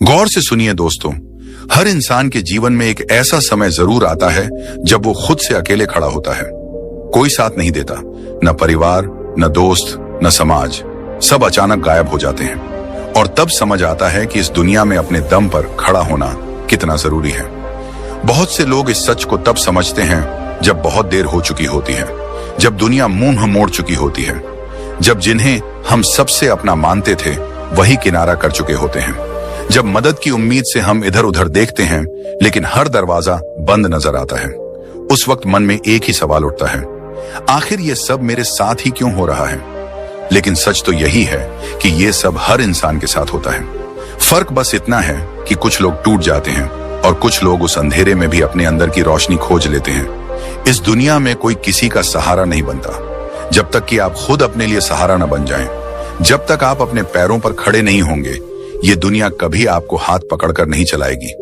गौर से सुनिए दोस्तों, हर इंसान के जीवन में एक ऐसा समय जरूर आता है जब वो खुद से अकेले खड़ा होता है। कोई साथ नहीं देता, न परिवार, न दोस्त, न समाज, सब अचानक गायब हो जाते हैं। और तब समझ आता है कि इस दुनिया में अपने दम पर खड़ा होना कितना जरूरी है। बहुत से लोग इस सच को तब समझते हैं जब बहुत देर हो चुकी होती है, जब दुनिया मुंह मोड़ चुकी होती है, जब जिन्हें हम सबसे अपना मानते थे वही किनारा कर चुके होते हैं, जब मदद की उम्मीद से हम इधर उधर देखते हैं लेकिन हर दरवाजा बंद नजर आता है। उस वक्त मन में एक ही सवाल उठता है, आखिर ये सब मेरे साथ ही क्यों हो रहा है? लेकिन सच तो यही है कि ये सब हर इंसान के साथ होता है। फर्क बस इतना है कि कुछ लोग टूट जाते हैं और कुछ लोग उस अंधेरे में भी अपने अंदर की रोशनी खोज लेते हैं। इस दुनिया में कोई किसी का सहारा नहीं बनता जब तक कि आप खुद अपने लिए सहारा न बन जाएं। जब तक आप अपने पैरों पर खड़े नहीं होंगे, ये दुनिया कभी आपको हाथ पकड़कर नहीं चलाएगी।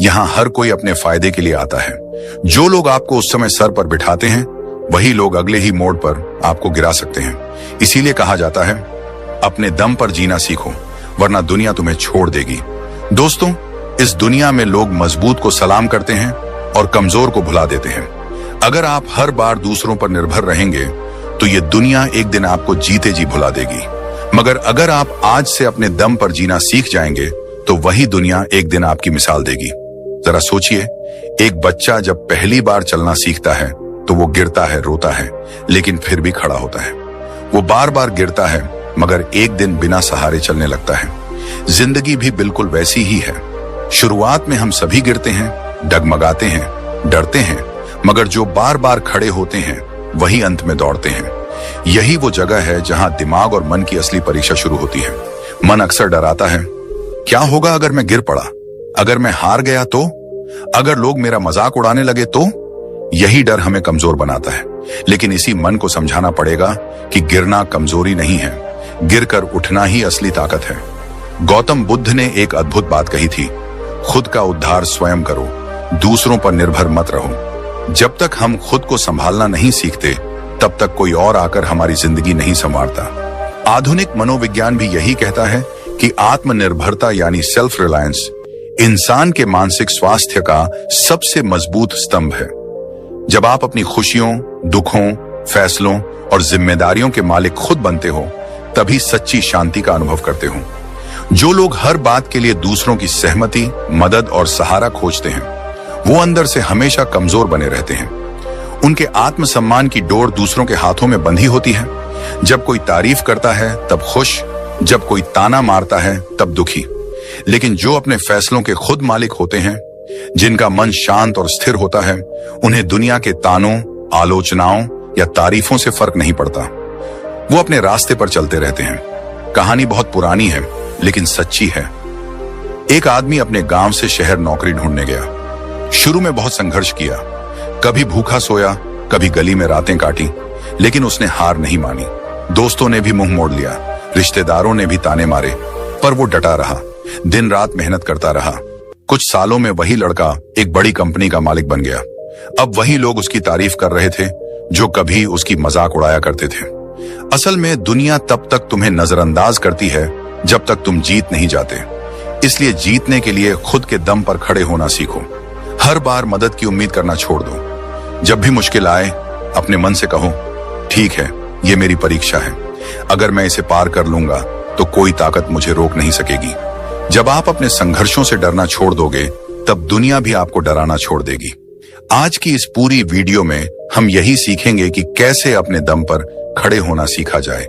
यहाँ हर कोई अपने फायदे के लिए आता है। जो लोग आपको उस समय सर पर बिठाते हैं, वही लोग अगले ही मोड़ पर आपको गिरा सकते हैं। इसीलिए कहा जाता है, अपने दम पर जीना सीखो, वरना दुनिया तुम्हें छोड़ देगी। दोस्तों, इस दुनिया में लोग मजबूत को सलाम करते हैं और कमजोर को भुला देते हैं। अगर आप हर बार दूसरों पर निर्भर रहेंगे तो ये दुनिया एक दिन आपको जीते जी भुला देगी। मगर अगर आप आज से अपने दम पर जीना सीख जाएंगे तो वही दुनिया एक दिन आपकी मिसाल देगी। जरा सोचिए, एक बच्चा जब पहली बार चलना सीखता है तो वो गिरता है, रोता है, लेकिन फिर भी खड़ा होता है। वो बार बार गिरता है मगर एक दिन बिना सहारे चलने लगता है। जिंदगी भी बिल्कुल वैसी ही है। शुरुआत में हम सभी गिरते हैं, डगमगाते हैं, डरते हैं, मगर जो बार बार खड़े होते हैं वही अंत में दौड़ते हैं। यही वो जगह है जहां दिमाग और मन की असली परीक्षा शुरू होती है। मन अक्सर डराता है, क्या होगा अगर मैं गिर पड़ा? अगर मैं हार गया तो? अगर लोग मेरा मजाक उड़ाने लगे तो? यही डर हमें कमजोर बनाता है। लेकिन इसी मन को समझाना पड़ेगा कि गिरना कमजोरी नहीं है, गिरकर उठना ही असली ताकत है। गौतम बुद्ध ने एक अद्भुत बात कही थी, खुद का उद्धार स्वयं करो, दूसरों पर निर्भर मत रहो। जब तक हम खुद को संभालना नहीं सीखते तब तक कोई और आकर हमारी जिंदगी नहीं संवारता। आधुनिक मनोविज्ञान भी यही कहता है कि आत्मनिर्भरता यानी सेल्फ रिलायंस इंसान के मानसिक स्वास्थ्य का सबसे मजबूत स्तंभ है। जब आप अपनी खुशियों, दुखों, फैसलों और जिम्मेदारियों के मालिक खुद बनते हो, तभी सच्ची शांति का अनुभव करते हो। जो लोग हर बात के लिए दूसरों की सहमति, मदद और सहारा खोजते हैं, वो अंदर से हमेशा कमजोर बने रहते हैं। उनके आत्मसम्मान की डोर दूसरों के हाथों में बंधी होती है। जब कोई तारीफ करता है तब खुश, जब कोई ताना मारता है तब दुखी। लेकिन जो अपने फैसलों के खुद मालिक होते हैं, जिनका मन शांत और स्थिर होता है, उन्हें दुनिया के तानों, आलोचनाओं या तारीफों से फर्क नहीं पड़ता। वो अपने रास्ते पर चलते रहते हैं। कहानी बहुत पुरानी है लेकिन सच्ची है। एक आदमी अपने गांव से शहर नौकरी ढूंढने गया। शुरू में बहुत संघर्ष किया, कभी भूखा सोया, कभी गली में रातें काटी, लेकिन उसने हार नहीं मानी। दोस्तों ने भी मुंह मोड़ लिया, रिश्तेदारों ने भी ताने मारे, पर वो डटा रहा, दिन रात मेहनत करता रहा। कुछ सालों में वही लड़का एक बड़ी कंपनी का मालिक बन गया। अब वही लोग उसकी तारीफ कर रहे थे जो कभी उसकी मजाक उड़ाया करते थे। असल में दुनिया तब तक तुम्हें नजरअंदाज करती है जब तक तुम जीत नहीं जाते। इसलिए जीतने के लिए खुद के दम पर खड़े होना सीखो। हर बार मदद की उम्मीद करना छोड़ दो। जब भी मुश्किल आए, अपने मन से कहो, ठीक है, ये मेरी परीक्षा है। अगर मैं इसे पार कर लूंगा तो कोई ताकत मुझे रोक नहीं सकेगी। जब आप अपने संघर्षों से डरना छोड़ दोगे, तब दुनिया भी आपको डराना छोड़ देगी। आज की इस पूरी वीडियो में हम यही सीखेंगे कि कैसे अपने दम पर खड़े होना सीखा जाए,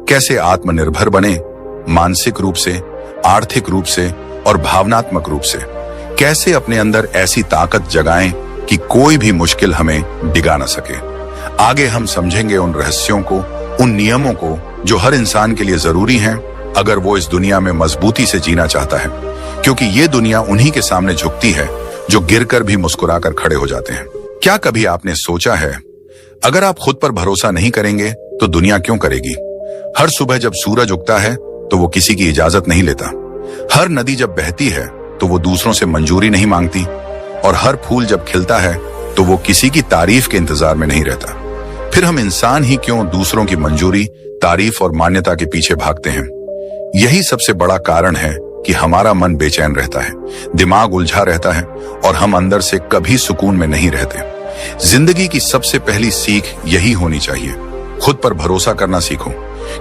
कैसे आत्मनिर्भर बने, मानसिक रूप से, आर्थिक रूप से और भावनात्मक रूप से। कैसे अपने अंदर ऐसी ताकत जगाएं कि कोई भी मुश्किल हमें डिगा न सके। आगे हम समझेंगे उन रहस्यों को, उन नियमों को जो हर इंसान के लिए जरूरी हैं अगर वो इस दुनिया में मजबूती से जीना चाहता है। क्योंकि ये दुनिया उन्हीं के सामने झुकती है जो गिरकर भी मुस्कुराकर खड़े हो जाते हैं। क्या कभी आपने सोचा है, अगर आप खुद पर भरोसा नहीं करेंगे तो दुनिया क्यों करेगी? हर सुबह जब सूरज उगता है तो वो किसी की इजाजत नहीं लेता। हर नदी जब बहती है तो वो दूसरों से मंजूरी नहीं मांगती। और हर फूल जब खिलता है तो वो किसी की तारीफ के इंतजार में नहीं रहता। फिर हम इंसान ही क्यों दूसरों की मंजूरी, तारीफ और मान्यता के पीछे भागते हैं? यही सबसे बड़ा कारण है कि हमारा मन बेचैन रहता है, दिमाग उलझा रहता है और हम अंदर से कभी सुकून में नहीं रहते। जिंदगी की सबसे पहली सीख यही होनी चाहिए, खुद पर भरोसा करना सीखो,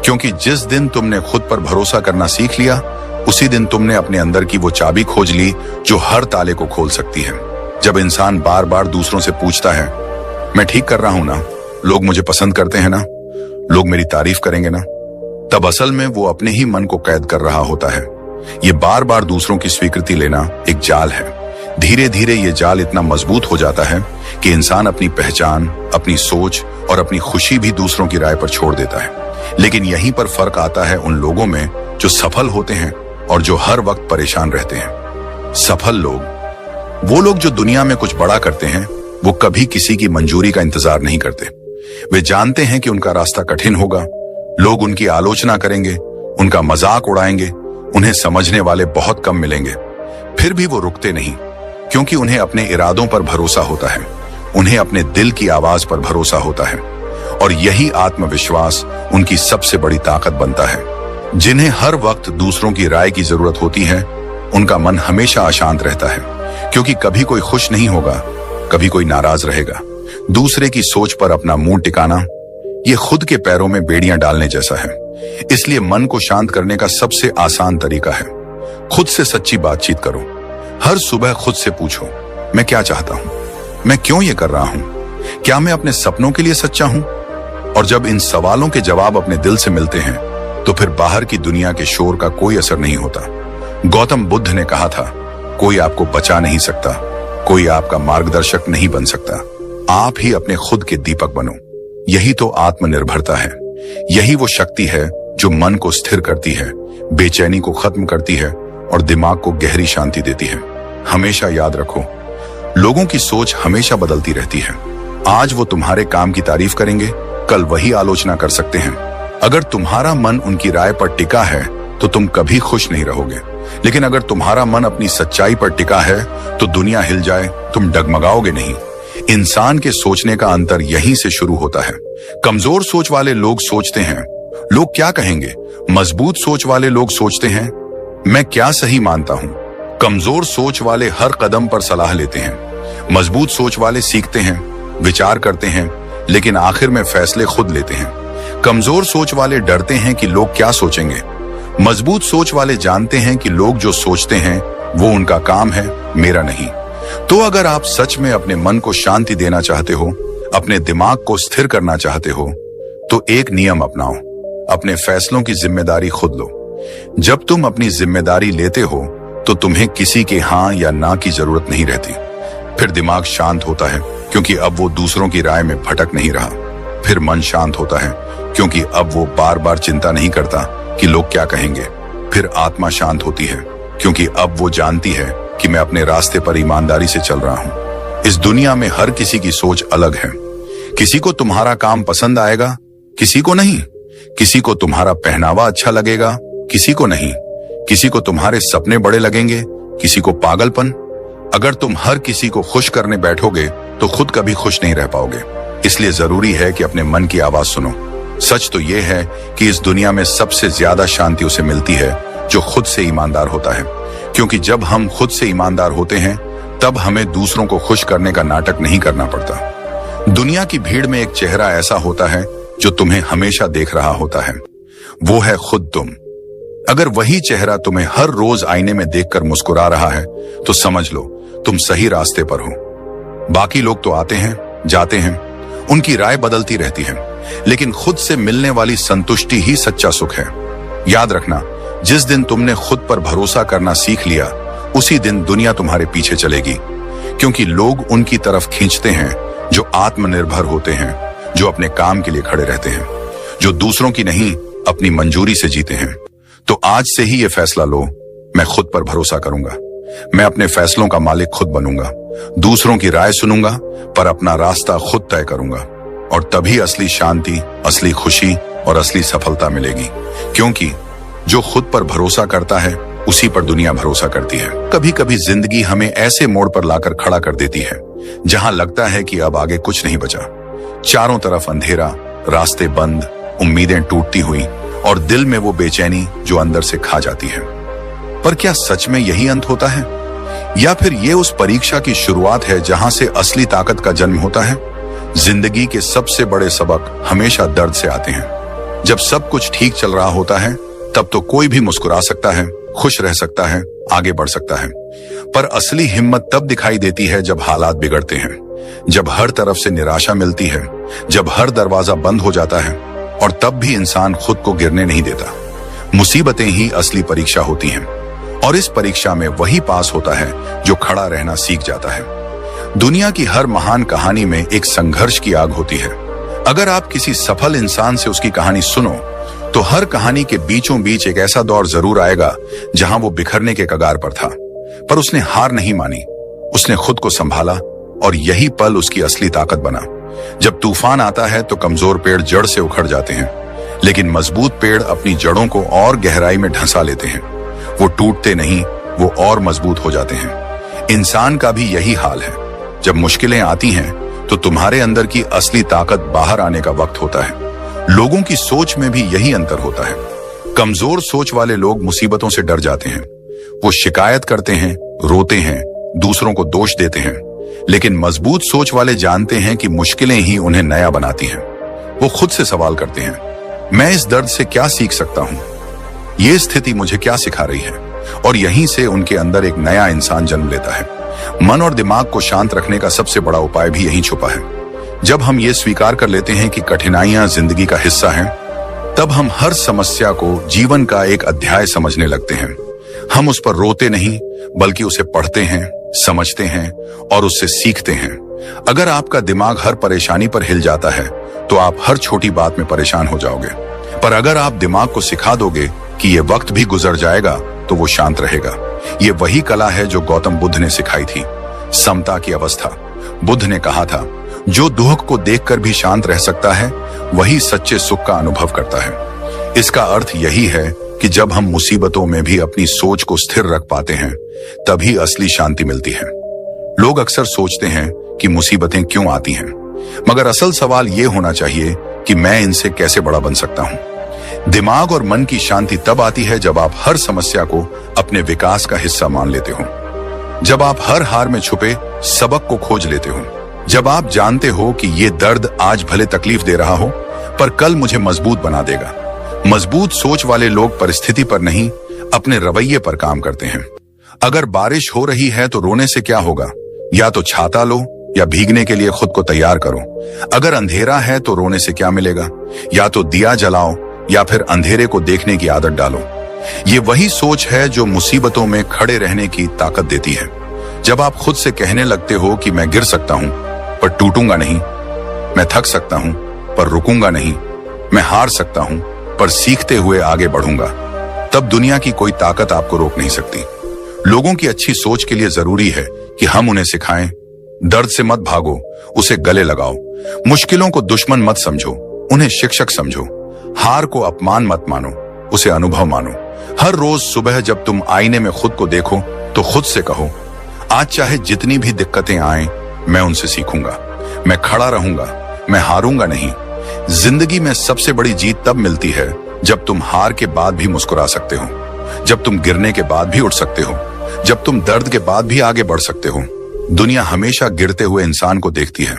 क्योंकि जिस दिन तुमने खुद पर भरोसा करना सीख लिया, उसी दिन तुमने अपने अंदर की वो चाबी खोज ली जो हर ताले को खोल सकती है। जब इंसान बार बार दूसरों से पूछता है, मैं ठीक कर रहा हूं ना, लोग मुझे पसंद करते हैं ना, लोग मेरी तारीफ करेंगे ना, तब असल में वो अपने ही मन को कैद कर रहा होता है। ये बार बार दूसरों की स्वीकृति लेना एक जाल है। धीरे धीरे ये जाल इतना मजबूत हो जाता है कि इंसान अपनी पहचान, अपनी सोच और अपनी खुशी भी दूसरों की राय पर छोड़ देता है। लेकिन यहीं पर फर्क आता है उन लोगों में जो सफल होते हैं और जो हर वक्त परेशान रहते हैं। सफल लोग, वो लोग जो दुनिया में कुछ बड़ा करते हैं, वो कभी किसी की मंजूरी का इंतजार नहीं करते। वे जानते हैं कि उनका रास्ता कठिन होगा, लोग उनकी आलोचना करेंगे, उनका मजाक उड़ाएंगे, उन्हें समझने वाले बहुत कम मिलेंगे। फिर भी वो रुकते नहीं, क्योंकि उन्हें अपने इरादों पर भरोसा होता है, उन्हें अपने दिल की आवाज पर भरोसा होता है। और यही आत्मविश्वास उनकी सबसे बड़ी ताकत बनता है। जिन्हें हर वक्त दूसरों की राय की जरूरत होती है, उनका मन हमेशा अशांत रहता है, क्योंकि कभी कोई खुश नहीं होगा, कभी कोई नाराज रहेगा। दूसरे की सोच पर अपना मुंह टिकाना, ये खुद के पैरों में बेड़ियां डालने जैसा है। इसलिए मन को शांत करने का सबसे आसान तरीका है, खुद से सच्ची बातचीत करो। हर सुबह खुद से पूछो, मैं क्या चाहता हूं, मैं क्यों ये कर रहा हूं, क्या मैं अपने सपनों के लिए सच्चा हूं? और जब इन सवालों के जवाब अपने दिल से मिलते हैं, तो फिर बाहर की दुनिया के शोर का कोई असर नहीं होता। गौतम बुद्ध ने कहा था, कोई आपको बचा नहीं सकता, कोई आपका मार्गदर्शक नहीं बन सकता, आप ही अपने खुद के दीपक बनो। यही तो आत्मनिर्भरता है। यही वो शक्ति है जो मन को स्थिर करती है, बेचैनी को खत्म करती है और दिमाग को गहरी शांति देती है। हमेशा याद रखो, लोगों की सोच हमेशा बदलती रहती है। आज वो तुम्हारे काम की तारीफ करेंगे, कल वही आलोचना कर सकते हैं। अगर तुम्हारा मन उनकी राय पर टिका है, तो तुम कभी खुश नहीं रहोगे। लेकिन अगर तुम्हारा मन अपनी सच्चाई पर टिका है, तो दुनिया हिल जाए, तुम डगमगाओगे नहीं। इंसान के सोचने का अंतर यहीं से शुरू होता है। कमजोर सोच वाले लोग सोचते हैं, लोग क्या कहेंगे। मजबूत सोच वाले लोग सोचते हैं, मैं क्या सही मानता हूं। कमजोर सोच वाले हर कदम पर सलाह लेते हैं। मजबूत सोच वाले सीखते हैं, विचार करते हैं, लेकिन आखिर में फैसले खुद लेते हैं। कमजोर सोच वाले डरते हैं कि लोग क्या सोचेंगे। मजबूत सोच वाले जानते हैं कि लोग जो सोचते हैं वो उनका काम है, मेरा नहीं। तो अगर आप सच में अपने मन को शांति देना चाहते हो, अपने दिमाग को स्थिर करना चाहते हो, तो एक नियम अपनाओ, अपने फैसलों की जिम्मेदारी खुद लो। जब तुम अपनी जिम्मेदारी लेते हो, तो तुम्हें किसी के हाँ या ना की जरूरत नहीं रहती। फिर दिमाग शांत होता है, क्योंकि अब वो दूसरों की राय में भटक नहीं रहा। फिर मन शांत होता है, क्योंकि अब वो बार बार चिंता नहीं करता कि लोग क्या कहेंगे। फिर आत्मा शांत होती है, क्योंकि अब वो जानती है कि मैं अपने रास्ते पर ईमानदारी से चल रहा हूं। इस दुनिया में हर किसी की सोच अलग है। किसी को तुम्हारा काम पसंद आएगा, किसी को नहीं। किसी को तुम्हारा पहनावा अच्छा लगेगा, किसी को नहीं। किसी को तुम्हारे सपने बड़े लगेंगे, किसी को पागलपन। अगर तुम हर किसी को खुश करने बैठोगे, तो खुद कभी खुश नहीं रह पाओगे। इसलिए जरूरी है कि अपने मन की आवाज सुनो। सच तो यह है कि इस दुनिया में सबसे ज्यादा शांति उसे मिलती है जो खुद से ईमानदार होता है, क्योंकि जब हम खुद से ईमानदार होते हैं, तब हमें दूसरों को खुश करने का नाटक नहीं करना पड़ता। दुनिया की भीड़ में एक चेहरा ऐसा होता है जो तुम्हें हमेशा देख रहा होता है, वो है खुद तुम। अगर वही चेहरा तुम्हें हर रोज आईने में देखकर मुस्कुरा रहा है, तो समझ लो तुम सही रास्ते पर हो। बाकी लोग तो आते हैं, जाते हैं, उनकी राय बदलती रहती है, लेकिन खुद से मिलने वाली संतुष्टि ही सच्चा सुख है। याद रखना, जिस दिन तुमने खुद पर भरोसा करना सीख लिया, उसी दिन दुनिया तुम्हारे पीछे चलेगी, क्योंकि लोग उनकी तरफ खींचते हैं जो आत्मनिर्भर होते हैं, जो अपने काम के लिए खड़े रहते हैं, जो दूसरों की नहीं अपनी मंजूरी से जीते हैं। तो आज से ही ये फैसला लो, मैं खुद पर भरोसा करूंगा, मैं अपने फैसलों का मालिक खुद बनूंगा, दूसरों की राय सुनूंगा, पर अपना रास्ता खुद तय करूंगा। और तभी असली शांति, असली खुशी और असली सफलता मिलेगी, क्योंकि जो खुद पर भरोसा करता है, उसी पर दुनिया भरोसा करती है। कभी कभी जिंदगी हमें ऐसे मोड़ पर लाकर खड़ा कर देती है जहां लगता है कि अब आगे कुछ नहीं बचा। चारों तरफ अंधेरा, रास्ते बंद, उम्मीदें टूटती हुई और दिल में वो बेचैनी जो अंदर से खा जाती है। पर क्या सच में यही अंत होता है, या फिर ये उस परीक्षा की शुरुआत है जहां से असली ताकत का जन्म होता है? जिंदगी के सबसे बड़े सबक हमेशा दर्द से आते हैं। जब सब कुछ ठीक चल रहा होता है तब तो कोई भी मुस्कुरा सकता है, खुश रह सकता है, आगे बढ़ सकता है। पर असली हिम्मत तब दिखाई देती है जब हालात बिगड़ते हैं, जब हर तरफ से निराशा मिलती है, जब हर दरवाजा बंद हो जाता है, और तब भी इंसान खुद को गिरने नहीं देता। मुसीबतें ही असली परीक्षा होती हैं, और इस परीक्षा में वही पास होता है जो खड़ा रहना सीख जाता है। दुनिया की हर महान कहानी में एक संघर्ष की आग होती है। अगर आप किसी सफल इंसान से उसकी कहानी सुनो तो हर कहानी के बीचों बीच एक ऐसा दौर जरूर आएगा जहां वो बिखरने के कगार पर था, पर उसने हार नहीं मानी, उसने खुद को संभाला, और यही पल उसकी असली ताकत बना। जब तूफान आता है तो कमजोर पेड़ जड़ से उखड़ जाते हैं, लेकिन मजबूत पेड़ अपनी जड़ों को और गहराई में ढंसा लेते हैं। वो टूटते नहीं, वो और मजबूत हो जाते हैं। इंसान का भी यही हाल है। जब मुश्किलें आती हैं तो तुम्हारे अंदर की असली ताकत बाहर आने का वक्त होता है। लोगों की सोच में भी यही अंतर होता है। कमजोर सोच वाले लोग मुसीबतों से डर जाते हैं, वो शिकायत करते हैं, रोते हैं, दूसरों को दोष देते हैं। लेकिन मजबूत सोच वाले जानते हैं कि मुश्किलें ही उन्हें नया बनाती हैं। वो खुद से सवाल करते हैं, मैं इस दर्द से क्या सीख सकता हूं, ये स्थिति मुझे क्या सिखा रही है, और यहीं से उनके अंदर एक नया इंसान जन्म लेता है। मन और दिमाग को शांत रखने का सबसे बड़ा उपाय भी यहीं छुपा है। जब हम ये स्वीकार कर लेते हैं कि कठिनाइयां जिंदगी का हिस्सा हैं, तब हम हर समस्या को जीवन का एक अध्याय समझने लगते हैं। हम उस पर रोते नहीं, बल्कि उसे पढ़ते हैं, समझते हैं और उससे सीखते हैं। अगर आपका दिमाग हर परेशानी पर हिल जाता है तो आप हर छोटी बात में परेशान हो जाओगे, पर अगर आप दिमाग को सिखा दोगे कि ये वक्त भी गुजर जाएगा तो वो शांत रहेगा। ये वही कला है जो गौतम बुद्ध ने सिखाई थी, समता की अवस्था। बुद्ध ने कहा था, जो दुख को देखकर भी शांत रह सकता है वही सच्चे सुख का अनुभव करता है। इसका अर्थ यही है कि जब हम मुसीबतों में भी अपनी सोच को स्थिर रख पाते हैं तभी असली शांति मिलती है। लोग अक्सर सोचते हैं कि मुसीबतें क्यों आती हैं, मगर असल सवाल यह होना चाहिए कि मैं इनसे कैसे बड़ा बन सकता हूं। दिमाग और मन की शांति तब आती है जब आप हर समस्या को अपने विकास का हिस्सा मान लेते हो, जब आप हर हार में छुपे सबक को खोज लेते हो, जब आप जानते हो कि ये दर्द आज भले तकलीफ दे रहा हो पर कल मुझे मजबूत बना देगा। मजबूत सोच वाले लोग परिस्थिति पर नहीं, अपने रवैये पर काम करते हैं। अगर बारिश हो रही है तो रोने से क्या होगा, या तो छाता लो या भीगने के लिए खुद को तैयार करो। अगर अंधेरा है तो रोने से क्या मिलेगा, या तो दिया जलाओ या फिर अंधेरे को देखने की आदत डालो। ये वही सोच है जो मुसीबतों में खड़े रहने की ताकत देती है। जब आप खुद से कहने लगते हो कि मैं गिर सकता हूं पर टूटूंगा नहीं, मैं थक सकता हूं पर रुकूंगा नहीं, मैं हार सकता हूं पर सीखते हुए आगे बढ़ूंगा, तब दुनिया की कोई ताकत आपको रोक नहीं सकती। लोगों की अच्छी सोच के लिए जरूरी है कि हम उन्हें सिखाएं, दर्द से मत भागो, उसे गले लगाओ। मुश्किलों को दुश्मन मत समझो, उन्हें शिक्षक समझो। हार को अपमान मत मानो, उसे अनुभव मानो। हर रोज सुबह जब तुम आईने में खुद को देखो तो खुद से कहो, आज चाहे जितनी भी दिक्कतें आएं, मैं उनसे सीखूंगा, मैं खड़ा रहूंगा, मैं हारूंगा नहीं। जिंदगी में सबसे बड़ी जीत तब मिलती है जब तुम हार के बाद भी मुस्कुरा सकते हो, जब तुम गिरने के बाद भी उठ सकते हो, जब तुम दर्द के बाद भी आगे बढ़ सकते हो। दुनिया हमेशा गिरते हुए इंसान को देखती है,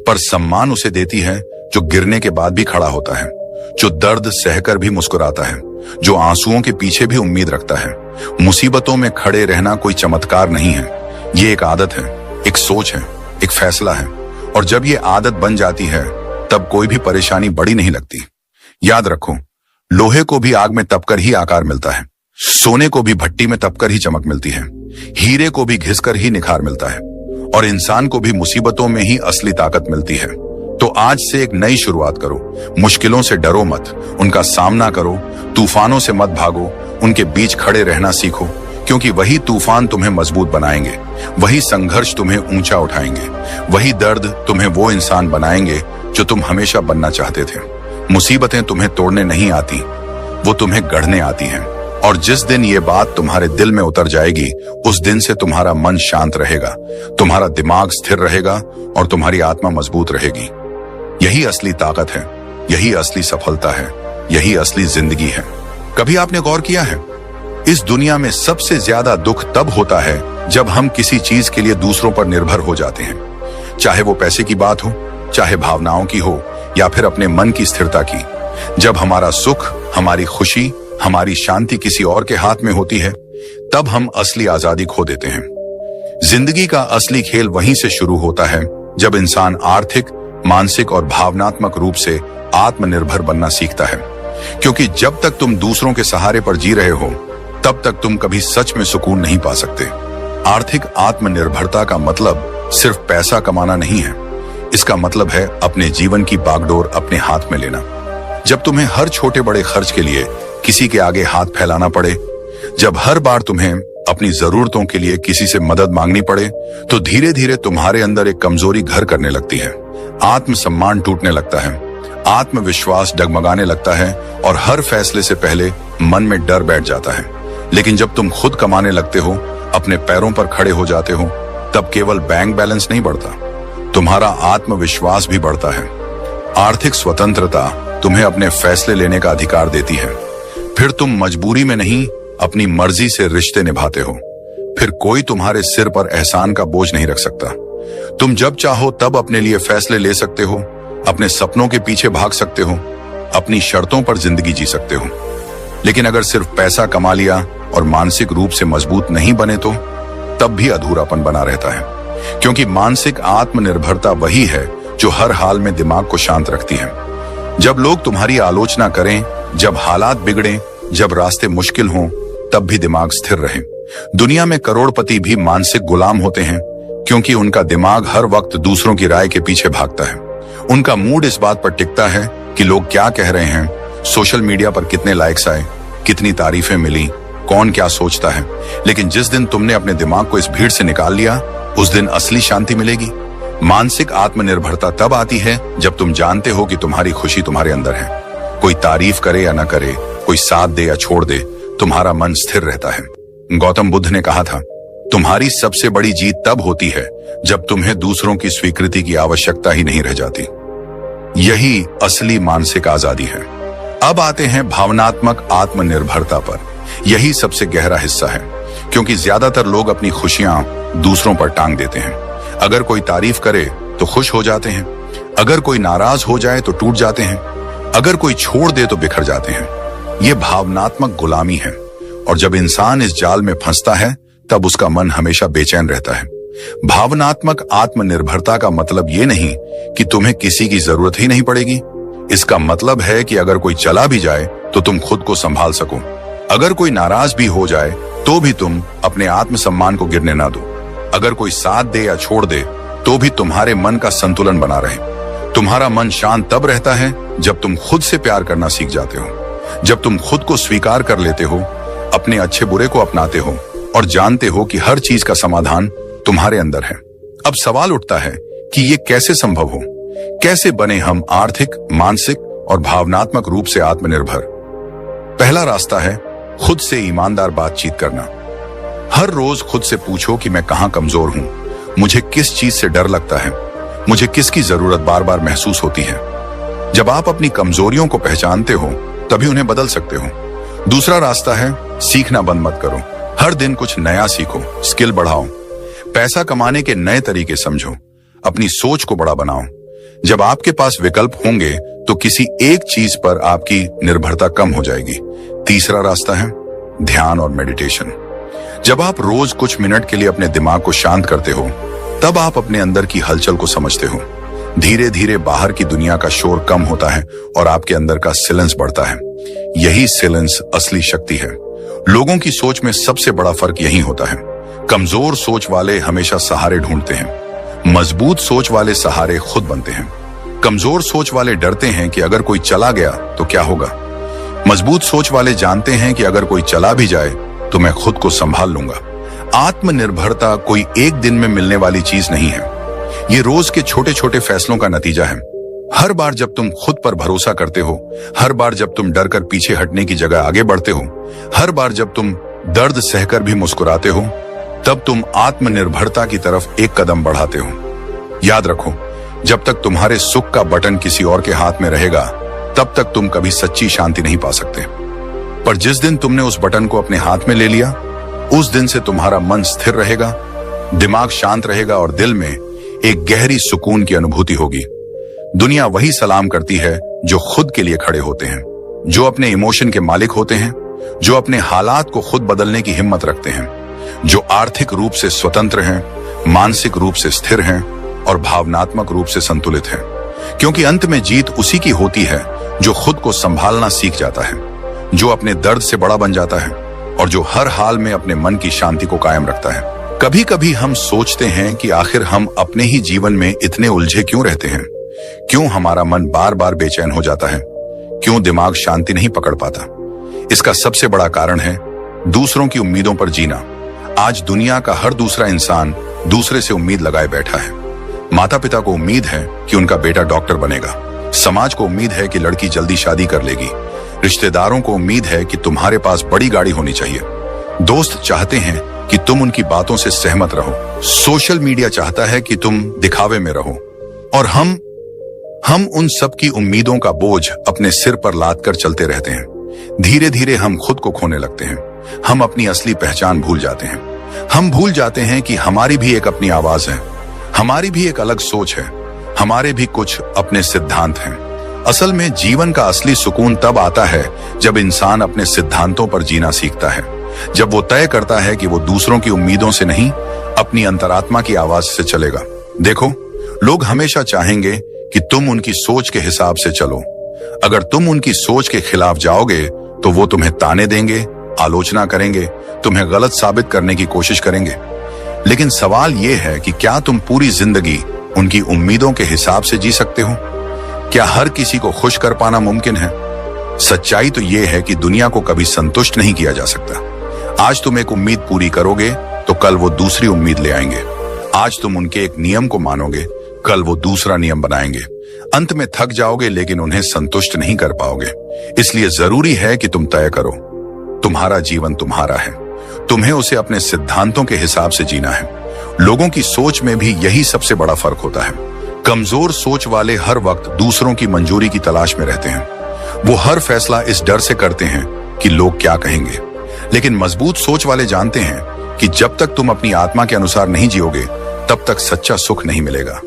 पर सम्मान उसे देती है जो गिरने के बाद भी खड़ा होता है, जो दर्द सहकर भी मुस्कुराता है, जो आंसुओं के पीछे भी उम्मीद रखता है। मुसीबतों में खड़े रहना कोई चमत्कार नहीं है, ये एक आदत है, एक सोच है, एक फैसला है, और जब ये आदत बन जाती है तब कोई भी परेशानी बड़ी नहीं लगती। याद रखो, लोहे को भी आग में तपकर ही आकार मिलता है, सोने को भी भट्टी में तपकर ही चमक मिलती है, हीरे को भी घिसकर ही निखार मिलता है, और इंसान को भी मुसीबतों में ही असली ताकत मिलती है। तो आज से एक नई शुरुआत करो। मुश्किलों से डरो मत, उनका सामना करो। तूफानों से मत भागो, उनके बीच खड़े रहना सीखो, क्योंकि वही तूफान तुम्हें मजबूत बनाएंगे, वही संघर्ष तुम्हें ऊंचा उठाएंगे, वही दर्द तुम्हें वो इंसान बनाएंगे जो तुम हमेशा बनना चाहते थे। मुसीबतें तुम्हें तोड़ने नहीं आती, वो तुम्हें गढ़ने आती हैं, और जिस दिन ये बात तुम्हारे दिल में उतर जाएगी उस दिन से तुम्हारा मन शांत रहेगा, तुम्हारा दिमाग स्थिर रहेगा और तुम्हारी आत्मा मजबूत रहेगी। यही असली ताकत है, यही असली सफलता है, यही असली जिंदगी है। कभी आपने गौर किया है, इस दुनिया में सबसे ज्यादा दुख तब होता है जब हम किसी चीज के लिए दूसरों पर निर्भर हो जाते हैं, चाहे वो पैसे की बात हो, चाहे भावनाओं की हो, या फिर अपने मन की स्थिरता की। जब हमारा सुख, हमारी खुशी, हमारी शांति किसी और के हाथ में होती है, तब हम असली आजादी खो देते हैं। जिंदगी का असली खेल वहीं से शुरू होता है जब इंसान आर्थिक, मानसिक और भावनात्मक रूप से आत्मनिर्भर बनना सीखता है। क्योंकि जब तक तुम दूसरों के सहारे पर जी रहे हो, तब तक तुम कभी सच में सुकून नहीं पा सकते। आर्थिक आत्मनिर्भरता का मतलब सिर्फ पैसा कमाना नहीं है। इसका मतलब है अपने जीवन की बागडोर अपने हाथ में लेना। जब तुम्हें हर छोटे बड़े खर्च के लिए किसी के आगे हाथ फैलाना पड़े, जब हर बार तुम्हें अपनी जरूरतों के लिए किसी से मदद मांगनी पड़े, तो धीरे धीरे तुम्हारे अंदर एक कमजोरी घर करने लगती है। आत्मसम्मान टूटने लगता है, आत्मविश्वास डगमगाने लगता है और हर फैसले से पहले मन में डर बैठ जाता है। लेकिन जब तुम खुद कमाने लगते हो, अपने पैरों पर खड़े हो जाते हो, तब केवल बैंक बैलेंस नहीं बढ़ता, तुम्हारा आत्मविश्वास भी बढ़ता है। आर्थिक स्वतंत्रता तुम्हें अपने फैसले लेने का अधिकार देती है। फिर तुम मजबूरी में नहीं, अपनी मर्जी से रिश्ते निभाते हो। फिर कोई तुम्हारे सिर पर एहसान का बोझ नहीं रख सकता। तुम जब चाहो तब अपने लिए फैसले ले सकते हो, अपने सपनों के पीछे भाग सकते हो, अपनी शर्तों पर जिंदगी जी सकते हो। लेकिन अगर सिर्फ पैसा कमा लिया और मानसिक रूप से मजबूत नहीं बने, तो तब भी अधूरापन बना रहता है। क्योंकि मानसिक आत्मनिर्भरता वही है जो हर हाल में दिमाग को शांत रखती है। जब लोग तुम्हारी आलोचना करें, जब हालात बिगड़ें, जब रास्ते मुश्किल हों, तब भी दिमाग स्थिर रहे। दुनिया में करोड़पति भी मानसिक गुलाम होते हैं, क्योंकि उनका दिमाग हर वक्त दूसरों की राय के पीछे भागता है। उनका मूड इस बात पर टिकता है कि लोग क्या कह रहे हैं, सोशल मीडिया पर कितने लाइक्स आए, कितनी तारीफें मिली, कौन क्या सोचता है। लेकिन जिस दिन तुमने अपने दिमाग को इस भीड़ से निकाल लिया, उस दिन असली शांति मिलेगी। मानसिक आत्मनिर्भरता तब आती है जब तुम जानते हो कि तुम्हारी खुशी तुम्हारे अंदर है। कोई तारीफ करे या न करे, कोई साथ दे या छोड़ दे, तुम्हारा मन स्थिर रहता है। गौतम बुद्ध ने कहा था, तुम्हारी सबसे बड़ी जीत तब होती है जब तुम्हें दूसरों की स्वीकृति की आवश्यकता ही नहीं रह जाती। यही असली मानसिक आजादी है। अब आते हैं भावनात्मक आत्मनिर्भरता पर। यही सबसे गहरा हिस्सा है, क्योंकि ज्यादातर लोग अपनी खुशियां दूसरों पर टांग देते हैं। अगर कोई तारीफ करे तो खुश हो जाते हैं, अगर कोई नाराज हो जाए तो टूट जाते हैं, अगर कोई छोड़ दे तो बिखर जाते हैं। ये भावनात्मक गुलामी है, और जब इंसान इस जाल में फंसता है, तब उसका मन हमेशा बेचैन रहता है। भावनात्मक आत्मनिर्भरता का मतलब ये नहीं कि तुम्हें किसी की जरूरत ही नहीं पड़ेगी। इसका मतलब है कि अगर कोई चला भी जाए तो तुम खुद को संभाल सको। अगर कोई नाराज भी हो जाए तो भी तुम अपने आत्मसम्मान को गिरने ना दो। अगर कोई साथ दे या छोड़ दे तो भी तुम्हारे मन का संतुलन बना रहे। तुम्हारा मन शांत तब रहता है जब तुम खुद से प्यार करना सीख जाते हो, जब तुम खुद को स्वीकार कर लेते हो, अपने अच्छे बुरे को अपनाते हो और जानते हो कि हर चीज का समाधान तुम्हारे अंदर है। अब सवाल उठता है कि ये कैसे संभव हो? कैसे बने हम आर्थिक, मानसिक और भावनात्मक रूप से आत्मनिर्भर? पहला रास्ता है खुद से ईमानदार बातचीत करना। हर रोज खुद से पूछो कि मैं कहां कमजोर हूं, मुझे किस चीज से डर लगता है, मुझे किसकी जरूरत बार बार महसूस होती है। जब आप अपनी कमजोरियों को पहचानते हो, तभी उन्हें बदल सकते हो। दूसरा रास्ता है सीखना बंद मत करो। हर दिन कुछ नया सीखो, स्किल बढ़ाओ, पैसा कमाने के नए तरीके समझो, अपनी सोच को बड़ा बनाओ। जब आपके पास विकल्प होंगे तो किसी एक चीज पर आपकी निर्भरता कम हो जाएगी। तीसरा रास्ता है ध्यान और मेडिटेशन। जब आप रोज कुछ मिनट के लिए अपने दिमाग को शांत करते हो, तब आप अपने अंदर की हलचल को समझते हो। धीरे धीरे बाहर की दुनिया का शोर कम होता है और आपके अंदर का साइलेंस बढ़ता है। यही साइलेंस असली शक्ति है। लोगों की सोच में सबसे बड़ा फर्क यही होता है। कमजोर सोच वाले हमेशा सहारे ढूंढते हैं, मजबूत सोच वाले सहारे खुद बनते हैं। कमजोर सोच वाले डरते हैं कि अगर कोई चला गया तो क्या होगा। मजबूत सोच वाले जानते हैं कि अगर कोई चला भी जाए तो मैं खुद को संभाल लूंगा। आत्मनिर्भरता कोई एक दिन में मिलने वाली चीज नहीं है। ये रोज के छोटे छोटे फैसलों का नतीजा है। हर बार जब तुम खुद पर भरोसा करते हो, हर बार जब तुम डर कर पीछे हटने की जगह आगे बढ़ते हो, हर बार जब तुम दर्द सहकर भी मुस्कुराते हो, तब तुम आत्मनिर्भरता की तरफ एक कदम बढ़ाते हो। याद रखो, जब तक तुम्हारे सुख का बटन किसी और के हाथ में रहेगा, तब तक तुम कभी सच्ची शांति नहीं पा सकते। पर जिस दिन तुमने उस बटन को अपने हाथ में ले लिया, उस दिन से तुम्हारा मन स्थिर रहेगा, दिमाग शांत रहेगा और दिल में एक गहरी सुकून की अनुभूति होगी। दुनिया वही सलाम करती है जो खुद के लिए खड़े होते हैं, जो अपने इमोशन के मालिक होते हैं, जो अपने हालात को खुद बदलने की हिम्मत रखते हैं, जो आर्थिक रूप से स्वतंत्र हैं, मानसिक रूप से स्थिर हैं और भावनात्मक रूप से संतुलित हैं। क्योंकि अंत में जीत उसी की होती है जो खुद को संभालना सीख जाता है, जो अपने दर्द से बड़ा बन जाता है और जो हर हाल में अपने मन की शांति को कायम रखता है। कभी कभी हम सोचते हैं कि आखिर हम अपने ही जीवन में इतने उलझे क्यों रहते हैं, क्यों हमारा मन बार बार बेचैन हो जाता है, क्यों दिमाग शांति नहीं पकड़ पाता। इसका सबसे बड़ा कारण है दूसरों की उम्मीदों पर जीना। आज दुनिया का हर दूसरा इंसान दूसरे से उम्मीद लगाए बैठा है। माता पिता को उम्मीद है कि उनका बेटा डॉक्टर बनेगा, समाज को उम्मीद है कि लड़की जल्दी शादी कर लेगी, रिश्तेदारों को उम्मीद है कि तुम्हारे पास बड़ी गाड़ी होनी चाहिए, दोस्त चाहते हैं कि तुम उनकी बातों से सहमत रहो, सोशल मीडिया चाहता है कि तुम दिखावे में रहो और हम उन सब की उम्मीदों का बोझ अपने सिर पर लाद कर चलते रहते हैं। धीरे धीरे हम खुद को खोने लगते हैं, हम अपनी असली पहचान भूल जाते हैं। हम भूल जाते हैं कि हमारी भी एक अपनी आवाज है, हमारी भी एक अलग सोच है, हमारे भी कुछ अपने सिद्धांत हैं। असल में जीवन का असली सुकून तब आता है जब इंसान अपने सिद्धांतों पर जीना सीखता है, जब वो तय करता है कि वो दूसरों की उम्मीदों से नहीं, अपनी अंतरात्मा की आवाज से चलेगा। देखो, लोग हमेशा चाहेंगे कि तुम उनकी सोच के हिसाब से चलो। अगर तुम उनकी सोच के खिलाफ जाओगे तो वो तुम्हें ताने देंगे, आलोचना करेंगे, तुम्हें गलत साबित करने की कोशिश करेंगे। लेकिन सवाल यह है कि क्या तुम पूरी जिंदगी उनकी उम्मीदों के हिसाब से जी सकते हो? क्या हर किसी को खुश कर पाना मुमकिन है? सच्चाई तो यह है कि दुनिया को कभी संतुष्ट नहीं किया जा सकता। आज तुम एक उम्मीद पूरी करोगे तो कल वो दूसरी उम्मीद ले आएंगे। आज तुम उनके एक नियम को मानोगे, कल वो दूसरा नियम बनाएंगे। अंत में थक जाओगे लेकिन उन्हें संतुष्ट नहीं कर पाओगे। इसलिए जरूरी है कि तुम तय करो, तुम्हारा जीवन तुम्हारा है, तुम्हें उसे अपने सिद्धांतों के हिसाब से जीना है। लोगों की सोच में भी यही सबसे बड़ा फर्क होता है। कमजोर सोच वाले हर वक्त दूसरों की मंजूरी की तलाश में रहते हैं। वो हर फैसला इस डर से करते हैं कि लोग क्या कहेंगे। लेकिन मजबूत सोच वाले जानते हैं कि जब तक तुम अपनी आत्मा के अनुसार नहीं जियोगे तब तक सच्चा सुख नहीं मिलेगा।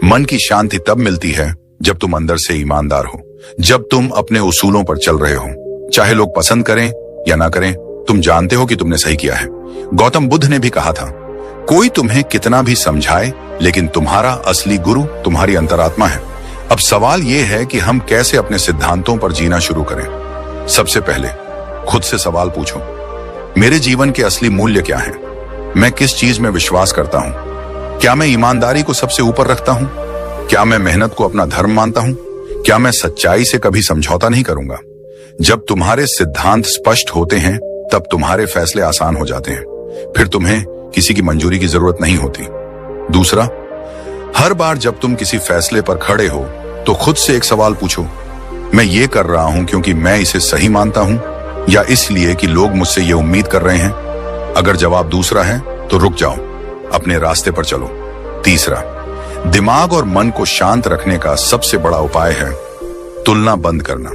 मन की शांति तब मिलती है जब तुम अंदर से ईमानदार हो, जब तुम अपने उसूलों पर चल रहे हो। चाहे लोग पसंद करें या ना करें, तुम जानते हो कि तुमने सही किया है। गौतम बुद्ध ने भी कहा था, कोई तुम्हें कितना भी समझाए लेकिन तुम्हारा असली गुरु तुम्हारी अंतरात्मा है। अब सवाल यह है कि हम कैसे अपने सिद्धांतों पर जीना शुरू करें। सबसे पहले खुद से सवाल पूछो, मेरे जीवन के असली मूल्य क्या हैं? मैं किस चीज में विश्वास करता हूं? क्या मैं ईमानदारी को सबसे ऊपर रखता हूं? क्या मैं मेहनत को अपना धर्म मानता हूं? क्या मैं सच्चाई से कभी समझौता नहीं करूंगा? जब तुम्हारे सिद्धांत स्पष्ट होते हैं तब तुम्हारे फैसले आसान हो जाते हैं। फिर तुम्हें किसी की मंजूरी की जरूरत नहीं होती। दूसरा, हर बार जब तुम किसी फैसले पर खड़े हो तो खुद से एक सवाल पूछो, मैं ये कर रहा हूं क्योंकि मैं इसे सही मानता हूं या इसलिए कि लोग मुझसे ये उम्मीद कर रहे हैं? अगर जवाब दूसरा है तो रुक जाओ, अपने रास्ते पर चलो। तीसरा, दिमाग और मन को शांत रखने का सबसे बड़ा उपाय है तुलना बंद करना।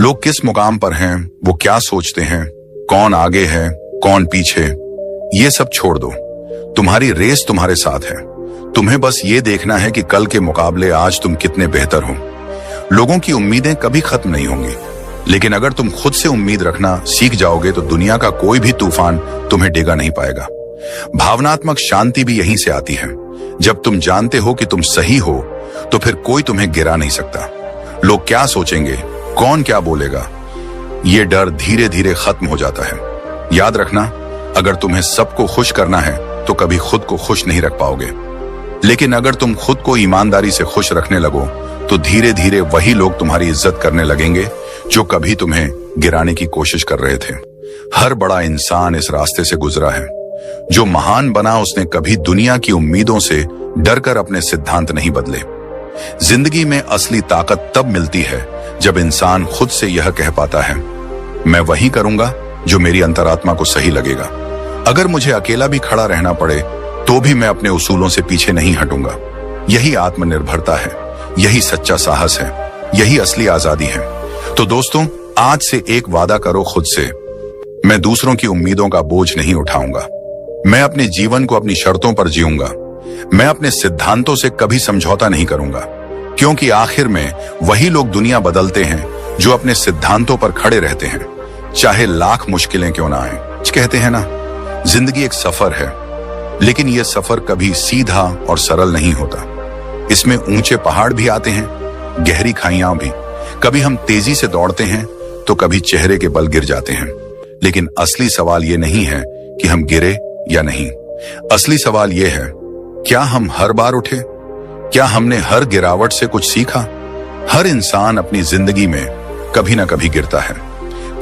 लोग किस मुकाम पर हैं, वो क्या सोचते हैं, कौन आगे है, कौन पीछे, ये सब छोड़ दो। तुम्हारी रेस तुम्हारे साथ है। तुम्हें बस ये देखना है कि कल के मुकाबले आज तुम कितने बेहतर हो। लोगों की उम्मीदें कभी खत्म नहीं होंगी, लेकिन अगर तुम खुद से उम्मीद रखना सीख जाओगे तो दुनिया का कोई भी तूफान तुम्हें डिगा नहीं पाएगा। भावनात्मक शांति भी यहीं से आती है। जब तुम जानते हो कि तुम सही हो तो फिर कोई तुम्हें गिरा नहीं सकता। लोग क्या सोचेंगे, कौन क्या बोलेगा, ये डर धीरे धीरे खत्म हो जाता है। याद रखना, अगर तुम्हें सबको खुश करना है तो कभी खुद को खुश नहीं रख पाओगे। लेकिन अगर तुम खुद को ईमानदारी से खुश रखने लगो तो धीरे धीरे वही लोग तुम्हारी इज्जत करने लगेंगे जो कभी तुम्हें गिराने की कोशिश कर रहे थे। हर बड़ा इंसान इस रास्ते से गुजरा है। जो महान बना उसने कभी दुनिया की उम्मीदों से डरकर अपने सिद्धांत नहीं बदले। जिंदगी में असली ताकत तब मिलती है जब इंसान खुद से यह कह पाता है, मैं वही करूंगा जो मेरी अंतरात्मा को सही लगेगा। अगर मुझे अकेला भी खड़ा रहना पड़े तो भी मैं अपने उसूलों से पीछे नहीं हटूंगा। यही आत्मनिर्भरता है, यही सच्चा साहस है, यही असली आजादी है। तो दोस्तों, आज से एक वादा करो खुद से, मैं दूसरों की उम्मीदों का बोझ नहीं उठाऊंगा। मैं अपने जीवन को अपनी शर्तों पर जीऊंगा। मैं अपने सिद्धांतों से कभी समझौता नहीं करूंगा, क्योंकि आखिर में वही लोग दुनिया बदलते हैं जो अपने सिद्धांतों पर खड़े रहते हैं, चाहे लाख मुश्किलें क्यों ना आए। कहते हैं ना, जिंदगी एक सफर है, लेकिन यह सफर कभी सीधा और सरल नहीं होता। इसमें ऊंचे पहाड़ भी आते हैं, गहरी खाइयां भी। कभी हम तेजी से दौड़ते हैं तो कभी चेहरे के बल गिर जाते हैं। लेकिन असली सवाल यह नहीं है कि हम गिरे या नहीं। असली सवाल यह है, क्या हम हर बार उठे? क्या हमने हर गिरावट से कुछ सीखा? हर इंसान अपनी जिंदगी में कभी ना कभी गिरता है।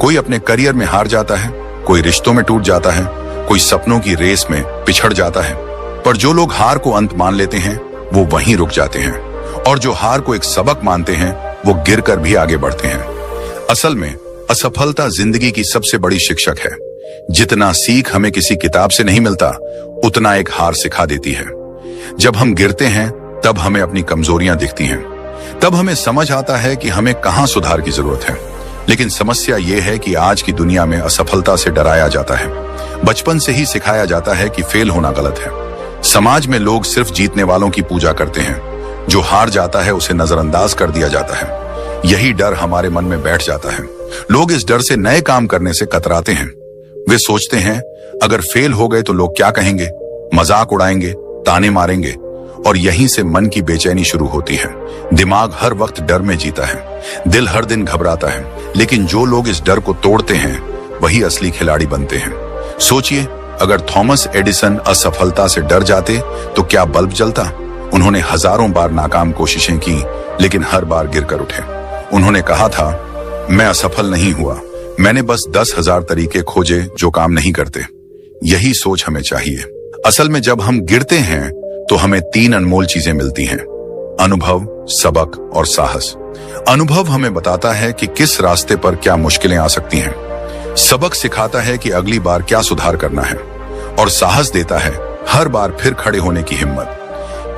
कोई अपने करियर में हार जाता है, कोई रिश्तों में टूट जाता है, कोई सपनों की रेस में पिछड़ जाता है। पर जो लोग हार को अंत मान लेते हैं वो वहीं रुक जाते हैं, और जो हार को एक सबक मानते हैं वो गिरकर भी आगे बढ़ते हैं। असल में असफलता जिंदगी की सबसे बड़ी शिक्षक है। जितना सीख हमें किसी किताब से नहीं मिलता, उतना एक हार सिखा देती है। जब हम गिरते हैं तब हमें अपनी कमजोरियां दिखती हैं, तब हमें समझ आता है कि हमें कहां सुधार की जरूरत है। लेकिन समस्या यह है कि आज की दुनिया में असफलता से डराया जाता है। बचपन से ही सिखाया जाता है कि फेल होना गलत है। समाज में लोग सिर्फ जीतने वालों की पूजा करते हैं, जो हार जाता है उसे नजरअंदाज कर दिया जाता है। यही डर हमारे मन में बैठ जाता है। लोग इस डर से नए काम करने से कतराते हैं। वे सोचते हैं, अगर फेल हो गए तो लोग क्या कहेंगे, मजाक उड़ाएंगे, ताने मारेंगे, और यहीं से मन की बेचैनी शुरू होती है। दिमाग हर वक्त डर में जीता है, दिल हर दिन घबराता है। लेकिन जो लोग इस डर को तोड़ते हैं वही असली खिलाड़ी बनते हैं। सोचिए, अगर थॉमस एडिसन असफलता से डर जाते तो क्या बल्ब जलता? उन्होंने हजारों बार नाकाम कोशिशें की, लेकिन हर बार गिरकर उठे। उन्होंने कहा था, मैं असफल नहीं हुआ, मैंने बस 10,000 तरीके खोजे जो काम नहीं करते। यही सोच हमें चाहिए। असल में जब हम गिरते हैं तो हमें 3 अनमोल चीजें मिलती हैं: अनुभव, सबक और साहस। अनुभव हमें बताता है कि किस रास्ते पर क्या मुश्किलें आ सकती हैं। सबक सिखाता है कि अगली बार क्या सुधार करना है, और साहस देता है हर बार फिर खड़े होने की हिम्मत।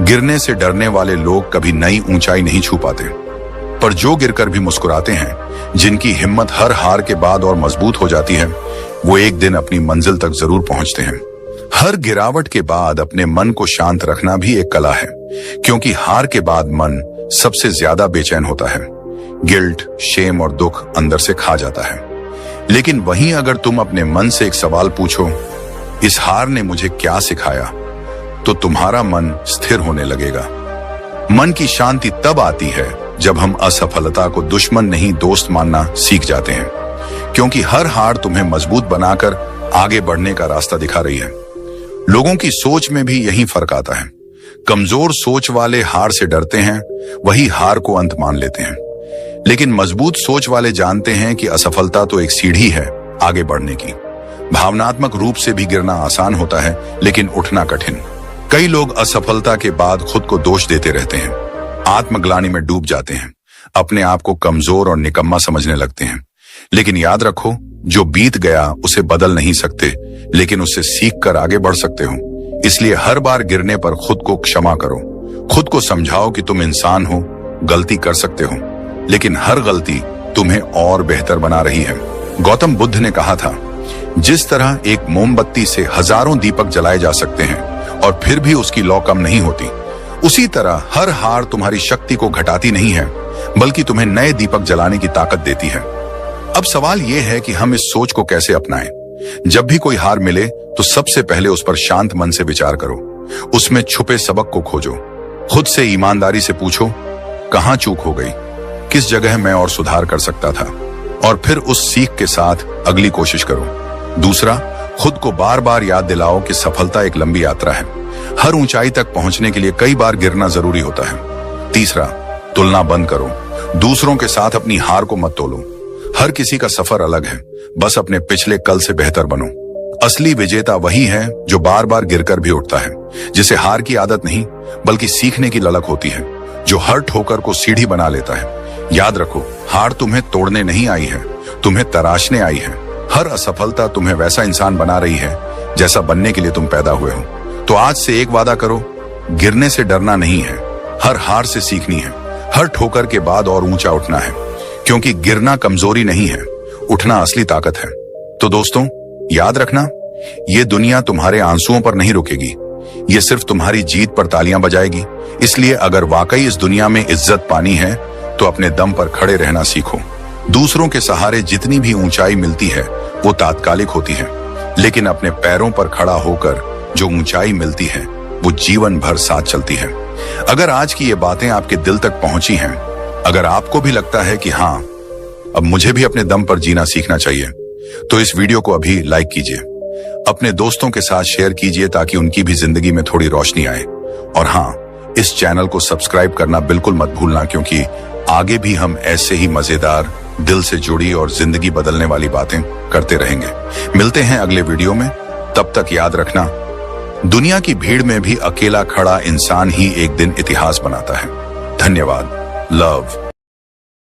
गिरने से डरने वाले लोग कभी नई ऊंचाई नहीं छू पाते, पर जो गिरकर भी मुस्कुराते हैं, जिनकी हिम्मत हर हार के बाद और मजबूत हो जाती है, वो एक दिन अपनी मंजिल तक जरूर पहुंचते हैं। हर गिरावट के बाद अपने मन को शांत रखना भी एक कला है, क्योंकि हार के बाद मन सबसे ज्यादा बेचैन होता है। गिल्ट, शेम और दुख अंदर से खा जाता है। लेकिन वहीं अगर तुम अपने मन से एक सवाल पूछो, इस हार ने मुझे क्या सिखाया, तो तुम्हारा मन स्थिर होने लगेगा। मन की शांति तब आती है जब हम असफलता को दुश्मन नहीं दोस्त मानना सीख जाते हैं, क्योंकि हर हार तुम्हें मजबूत बनाकर आगे बढ़ने का रास्ता दिखा रही है। लोगों की सोच में भी यही फर्क आता है। कमजोर सोच वाले हार से डरते हैं, वही हार को अंत मान लेते हैं। लेकिन मजबूत सोच वाले जानते हैं कि असफलता तो एक सीढ़ी है आगे बढ़ने की। भावनात्मक रूप से भी गिरना आसान होता है, लेकिन उठना कठिन। कई लोग असफलता के बाद खुद को दोष देते रहते हैं, आत्मग्लानि में डूब जाते हैं, अपने आप को कमजोर और निकम्मा समझने लगते हैं। लेकिन याद रखो, जो बीत गया उसे बदल नहीं सकते, लेकिन उससे सीख कर आगे बढ़ सकते हो। इसलिए हर बार गिरने पर खुद को क्षमा करो। खुद को समझाओ कि तुम इंसान हो, गलती कर सकते हो, लेकिन हर गलती तुम्हें और बेहतर बना रही है। गौतम बुद्ध ने कहा था, जिस तरह एक मोमबत्ती से हजारों दीपक जलाए जा सकते हैं और फिर भी उसकी लौ कम नहीं होती, उसी तरह हर हार तुम्हारी शक्ति को घटाती नहीं है, बल्कि तुम्हें नए दीपक जलाने की ताकत देती है। अब सवाल यह है कि हम इस सोच को कैसे अपनाएं। जब भी कोई हार मिले तो सबसे पहले उस पर शांत मन से विचार करो, उसमें छुपे सबक को खोजो। खुद से ईमानदारी से पूछो, कहां चूक हो गई, किस जगह मैं और सुधार कर सकता था, और फिर उस सीख के साथ अगली कोशिश करो। दूसरा, खुद को बार बार याद दिलाओ कि सफलता एक लंबी यात्रा है। हर ऊंचाई तक पहुंचने के लिए कई बार गिरना जरूरी होता है। तीसरा, तुलना बंद करो, दूसरों के साथ अपनी हार को मत तोलो। हर किसी का सफर अलग है, बस अपने पिछले कल से बेहतर बनो। असली विजेता वही है जो बार बार गिरकर भी उठता है, जिसे हार की आदत नहीं बल्कि सीखने की ललक होती है, जो हर ठोकर को सीढ़ी बना लेता है। याद रखो, हार तुम्हें तोड़ने नहीं आई है, तुम्हें तराशने आई है। हर असफलता तुम्हें वैसा इंसान बना रही है जैसा बनने के लिए तुम पैदा हुए हो। तो आज से एक वादा करो, गिरने से डरना नहीं है, हर हार से सीखनी है, हर ठोकर के बाद और ऊंचा उठना है। क्योंकि गिरना कमजोरी नहीं है, उठना असली ताकत है। तो दोस्तों, याद रखना, ये दुनिया तुम्हारे आंसुओं पर नहीं रुकेगी, ये सिर्फ तुम्हारी जीत पर तालियां बजाएगी। इसलिए अगर वाकई इस दुनिया में इज्जत पानी है तो अपने दम पर खड़े रहना सीखो। दूसरों के सहारे जितनी भी ऊंचाई मिलती है वो तात्कालिक होती है, लेकिन अपने पैरों पर खड़ा होकर जो ऊंचाई मिलती है वो जीवन भर साथ चलती है। अगर आज की ये बातें आपके दिल तक पहुंची हैं, अगर आपको भी लगता है कि हाँ, अब मुझे भी अपने दम पर जीना सीखना चाहिए, तो इस वीडियो को अभी लाइक कीजिए, अपने दोस्तों के साथ शेयर कीजिए ताकि उनकी भी जिंदगी में थोड़ी रोशनी आए। और हाँ, इस चैनल को सब्सक्राइब करना बिल्कुल मत भूलना, क्योंकि आगे भी हम ऐसे ही मजेदार, दिल से जुड़ी और जिंदगी बदलने वाली बातें करते रहेंगे। मिलते हैं अगले वीडियो में, तब तक याद रखना, दुनिया की भीड़ में भी अकेला खड़ा इंसान ही एक दिन इतिहास बनाता है। धन्यवाद। लव।